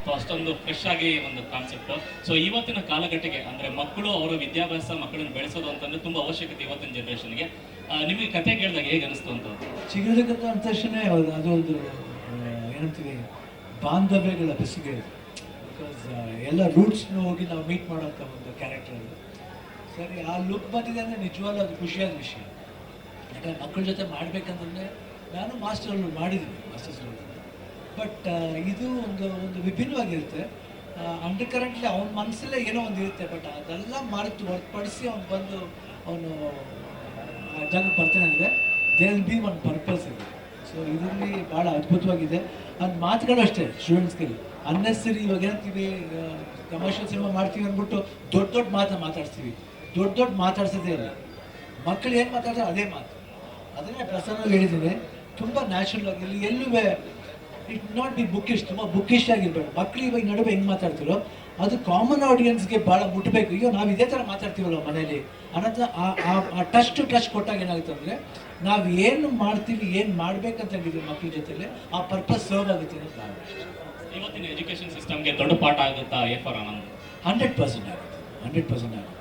So ಅಷ್ಟೊಂದು fresh ಆಗಿ ಒಂದು ಕಾನ್ಸೆಪ್ಟ್. ಸೊ ಇವತ್ತಿನ ಕಾಲಘಟ್ಟಕ್ಕೆ ಅಂದ್ರೆ ಮಕ್ಕಳು ಅವರ ವಿದ್ಯಾಭ್ಯಾಸ ಮಕ್ಕಳನ್ನು ಬೆಳೆಸೋದು ಅಂತಂದ್ರೆ ತುಂಬಾ ಅವಶ್ಯಕತೆ ಇವತ್ತಿನ ಜನರೇಷನ್ಗೆ. ನಿಮಗೆ ಕತೆ ಕೇಳಿದಾಗ ಹೇಗೆ ಅನಿಸ್ತು ಅಂತ? ಚಿಗುರಕತೆ ಅಂದ ತಕ್ಷಣ ಅದೊಂದು ಏನಂತೀವಿ ಬಾಂಧವ್ಯಗಳ ಬೆಸುಗೆ ಇದೆ. ಬಿಕಾಸ್ ಎಲ್ಲ ರೂಟ್ಸ್ನು ಹೋಗಿ ನಾವು ಮೀಟ್ ಮಾಡೋಂಥ ಒಂದು ಕ್ಯಾರೆಕ್ಟರ್ ಅದು. ಸರಿ, ಆ ಲುಕ್ ಬಂದಿದೆ ಅಂದರೆ ನಿಜವಾಗ್ಲೂ ಅದು ಖುಷಿಯಾದ ವಿಷಯ. ಯಾಕಂದರೆ ಮಕ್ಕಳ ಜೊತೆ ಮಾಡಬೇಕಂತಂದರೆ ನಾನು ಮಾಸ್ಟರ್ಗಳು ಮಾಡಿದ್ದೀನಿ, ಮಾಸ್ಟರ್ಸ್ ಬಟ್ ಇದು ಒಂದು ವಿಭಿನ್ನವಾಗಿರುತ್ತೆ. ಅಂಡರ್ ಕರೆಂಟ್ಲಿ ಅವನ ಮನಸ್ಸಲ್ಲೇ ಏನೋ ಒಂದು ಇರುತ್ತೆ, ಬಟ್ ಅದೆಲ್ಲ ಹೊರತುಪಡಿಸಿ ಅವ್ನು ಬಂದು ಅವನು ಆ ಜಾಗಕ್ಕೆ ಬರ್ತಾನೆ ಅಂದರೆ they will be one purpose ಇದೆ. ಸೊ ಇದರಲ್ಲಿ ಭಾಳ ಅದ್ಭುತವಾಗಿದೆ. ಅದು ಮಾತುಗಳು ಅಷ್ಟೇ ಸ್ಟೂಡೆಂಟ್ಸ್ಗೆ ಅನ್ನೆಸರಿ. ಇವಾಗ ಏನಂತೀವಿ, ಕಮರ್ಷಿಯಲ್ ಸಿನಿಮಾ ಮಾಡ್ತೀವಿ ಅಂದ್ಬಿಟ್ಟು ದೊಡ್ಡ ಮಾತಾಡ್ತೀವಿ. ದೊಡ್ಡ ಮಾತಾಡ್ಸೋದೇ ಇಲ್ಲ. ಮಕ್ಕಳು ಏನು ಮಾತಾಡ್ತಾರೆ ಅದೇ ಮಾತು. ಅದನ್ನೇ ಪ್ರಸನ್ನವಾಗಿ ಹೇಳಿದ್ದೀನಿ, ತುಂಬ ನ್ಯಾಚುರಲ್ ಆಗಿ. ಇಲ್ಲಿ ಎಲ್ಲೂ ಇಟ್ ನಾಟ್ ಬಿ ಬುಕ್ಕಿಶ್, ತುಂಬ ಬುಕ್ಕಿಶ್ ಆಗಿರ್ಬೇಡ. ಮಕ್ಕಳು ಇವಾಗ ನಡುವೆ ಹೆಂಗೆ ಮಾತಾಡ್ತಿರೋ ಅದು ಕಾಮನ್ ಆಡಿಯನ್ಸ್ಗೆ ಭಾಳ ಮುಟ್ಟಬೇಕು. ಈಗ ನಾವು ಇದೇ ಥರ ಮಾತಾಡ್ತೀವಲ್ಲ ಮನೇಲಿ ಅನ್ನೋದು ಆ ಟಚ್ ಕೊಟ್ಟಾಗ ಏನಾಗುತ್ತೆ ಅಂದರೆ ನಾವು ಏನು ಮಾಡ್ತೀವಿ, ಏನು ಮಾಡ್ಬೇಕಂತ ಹೇಳಿದ್ವಿ ಮಕ್ಕಳ ಜೊತೆಲಿ ಆ ಪರ್ಪಸ್ ಸರ್ವ್ ಆಗುತ್ತೆ ಅನ್ನೋದು ನಾವು. ಇವತ್ತಿನ ಎಜುಕೇಷನ್ ಸಿಸ್ಟಮ್ಗೆ ದೊಡ್ಡ ಪಾಠ ಆಗುತ್ತಾ ಎಫ್ ಆರ್ ಆನಂದ್? 100% ಆಗುತ್ತೆ, 100% ಆಗುತ್ತೆ.